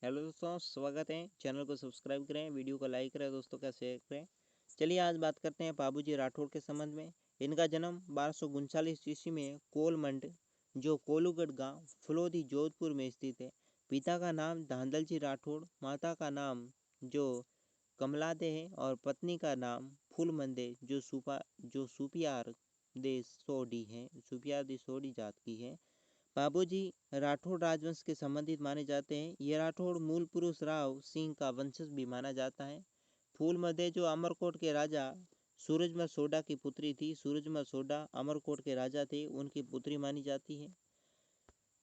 Hello दोस्तों, स्वागत है। चैनल को सब्सक्राइब करें, वीडियो को लाइक करें, दोस्तों का शेयर करें। चलिए आज बात करते हैं बाबूजी राठौड़ के संबंध में। इनका जन्म 1239 ईस्वी में कोलमंड जो कोलूगढ़ गांव फलोदी जोधपुर में स्थित है। पिता का नाम धांधल जी राठौड़, माता का नाम जो कमलादे है और पत्नी का नाम फूलमंदे जो सुपियार दे सोडी है, सुपियार दे सोडी जात की है। बाबूजी राठौड़ राजवंश के संबंधित माने जाते हैं। ये राठौड़ मूल पुरुष राव सिंह का वंशज भी माना जाता है। फूलमदे जो अमरकोट के राजा सूरजमल सोडा की पुत्री थी, सूरजमल सोडा अमरकोट के राजा थे, उनकी पुत्री मानी जाती है।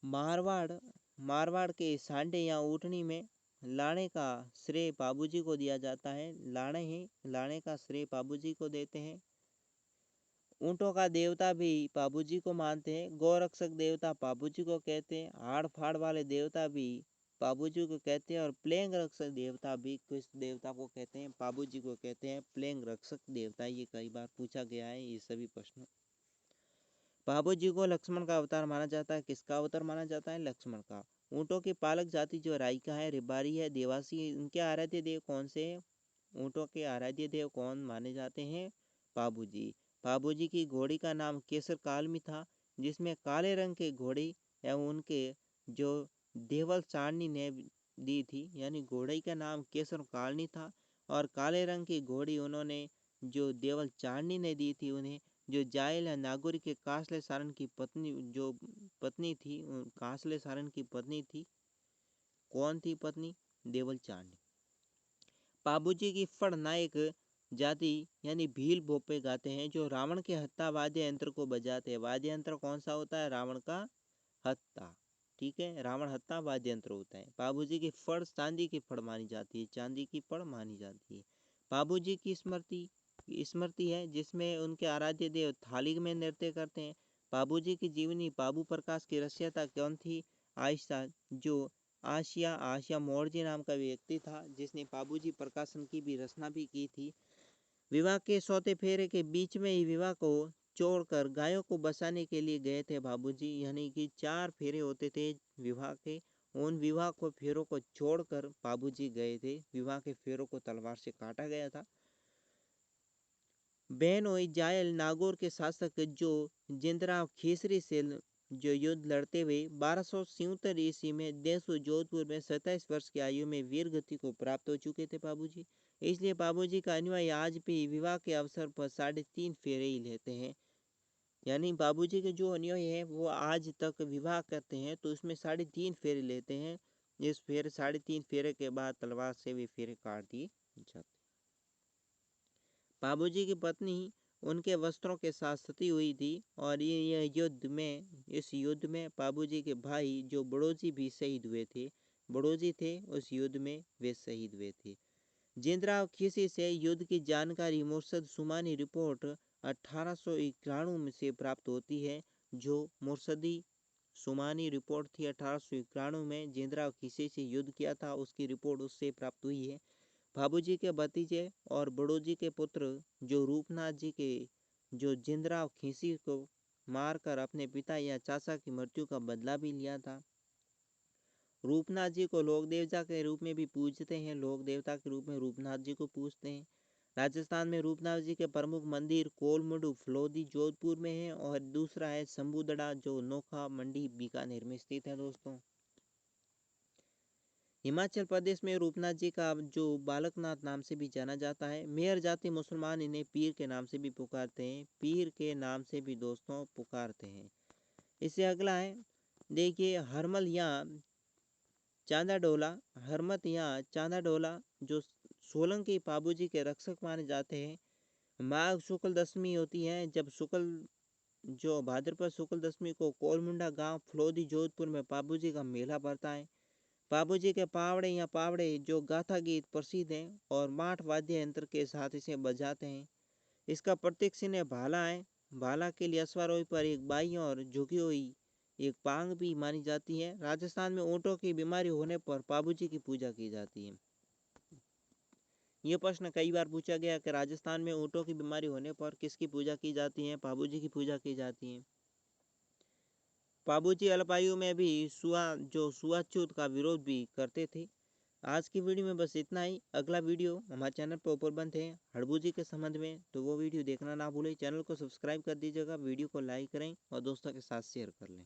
मारवाड़ के सांडे या ऊँटनी में लाने का श्रेय बाबूजी को दिया जाता है। लाने का श्रेय बाबूजी को देते हैं। ऊँटों का देवता भी बाबूजी को मानते हैं। गौरक्षक देवता बाबूजी को कहते हैं। हाड़ फाड़ वाले देवता भी बाबूजी को कहते हैं। और प्लेग रक्षक देवता भी किस देवता को कहते हैं? बाबूजी को कहते हैं प्लेग रक्षक देवता। ये कई बार पूछा गया है ये सभी प्रश्न। बाबूजी को लक्ष्मण का अवतार माना जाता है। किसका अवतार माना जाता है? लक्ष्मण का। ऊँटों की पालक जाति जो राइका है, रिबारी है, देवासी है, इनके आराध्य देव कौन से हैं? ऊँटों के आराध्य देव कौन माने जाते हैं? बाबूजी। बाबूजी की घोड़ी का नाम केसर कालमी था, जिसमें काले रंग के घोड़ी एवं उनके जो देवल चांदनी ने दी थी, यानी घोड़ी का नाम केसर कालनी था और काले रंग की घोड़ी उन्होंने जो देवल चांदनी ने दी थी उन्हें। जो जायल या नागौरी के कासले सारन की पत्नी थी, कासले सारन की पत्नी थी। कौन थी पत्नी? देवल चांदनी। बाबूजी की फड़ नायक जाति यानी भील भोपे गाते हैं, जो रावण के हत्ता वाद्य यंत्र को बजाते हैं। वाद्य यंत्र कौन सा होता है? रावण का हत्ता। ठीक है, रावण हत्ता वाद्य यंत्र होता है। बाबूजी की फड़ चांदी की फड़ मानी जाती है, चांदी की फड़ मानी जाती है। बाबूजी की स्मृति है, जिसमें उनके आराध्य देव थाली में नृत्य करते हैं। बाबूजी की जीवनी बाबू प्रकाश की रचयिता कौन थी? आशिया मोर्जी नाम का व्यक्ति था, जिसने बाबूजी प्रकाशन की भी रचना भी की थी। विवाह के सौते फेरे के बीच में ही विवाह को छोड़कर गायों को बसाने के लिए गए थे बाबूजी, यानी कि 4 फेरे होते थे विवाह के। उन विवाह को फेरों को छोड़कर बाबूजी गए थे। विवाह के फेरों को तलवार से काटा गया था। बेनोई जायल नागौर के शासक जो जिंदराव खीसरी से जो युद्ध लड़ते हुए 1277 ईस्वी में देसू जोधपुर में 27 वर्ष की आयु में वीर गति को प्राप्त हो चुके थे बाबूजी। इसलिए बाबूजी का अनुयायी आज भी विवाह के अवसर पर 3.5 फेरे ही लेते हैं। यानी बाबूजी के जो अनुयायी हैं वो आज तक विवाह करते हैं तो उसमें 3.5 फेरे लेते हैं। इस फेरे 3.5 फेरे के बाद तलवार से भी फेरे काट दिए जाते। बाबूजी की पत्नी उनके वस्त्रों के साथ सती हुई थी और इस युद्ध में बाबूजी के भाई जो बड़ोजी भी शहीद हुए थे। बड़ोजी थे उस युद्ध में वे शहीद हुए थे। जिंदराव खीसी से युद्ध की जानकारी मुर्शद सुमानी रिपोर्ट 1891 में से प्राप्त होती है। जो मुर्शदी सुमानी रिपोर्ट थी 1891 में जिंदराव खीसी से युद्ध किया था, उसकी रिपोर्ट उससे प्राप्त हुई है। बाबूजी के भतीजे और बड़ोजी के पुत्र जो रूपनाथ जी के जो जिंदराव खीसी को मारकर अपने पिता या चाचा की मृत्यु का बदला भी लिया था। रूपनाथ जी को लोक देवता के रूप में भी पूजते हैं, लोक देवता के रूप में रूपनाथ जी को पूजते हैं। राजस्थान में रूपनाथ जी के प्रमुख मंदिर कोलमडू फलोदी जोधपुर में है और दूसरा है शंभुदड़ा जो नोखा मंडी बीकानेर में स्थित है। दोस्तों, हिमाचल प्रदेश में रूपनाथ जी का जो बालकनाथ नाम से भी जाना जाता है। मेयर जाति मुसलमान इन्हें पीर के नाम से भी पुकारते हैं, पीर के नाम से भी दोस्तों पुकारते हैं। इससे अगला है, देखिए हरमल या चांदाडोला, हरमत या चांदाडोला जो सोलंकी बाबूजी के रक्षक माने जाते हैं। माघ शुक्ल दशमी होती है, जब जो भाद्रपद शुक्ल दशमी को कोलमुंडा गांव फलोदी जोधपुर में बाबूजी का मेला भरता है। बाबूजी के पावड़े जो गाथा गीत प्रसिद्ध हैं और माठ वाद्य यंत्र के साथ इसे बजाते हैं। इसका प्रतीक चिन्ह भाला है। भाला के लिए अश्वारोही पर एक बाई और झुकी हुई एक पांग भी मानी जाती है। राजस्थान में ऊँटों की बीमारी होने पर बाबूजी की पूजा की जाती है। ये प्रश्न कई बार पूछा गया कि राजस्थान में ऊँटों की बीमारी होने पर किसकी पूजा की जाती है? बाबूजी की पूजा की जाती है। बाबूजी अल्पायु में भी छूत का विरोध भी करते थे। आज की वीडियो में बस इतना ही। अगला वीडियो हमारे चैनल पर उपलब्ध है हड़बूजी के संबंध में, तो वो वीडियो देखना ना भूलें। चैनल को सब्सक्राइब कर दीजिएगा, वीडियो को लाइक करें और दोस्तों के साथ शेयर कर लें।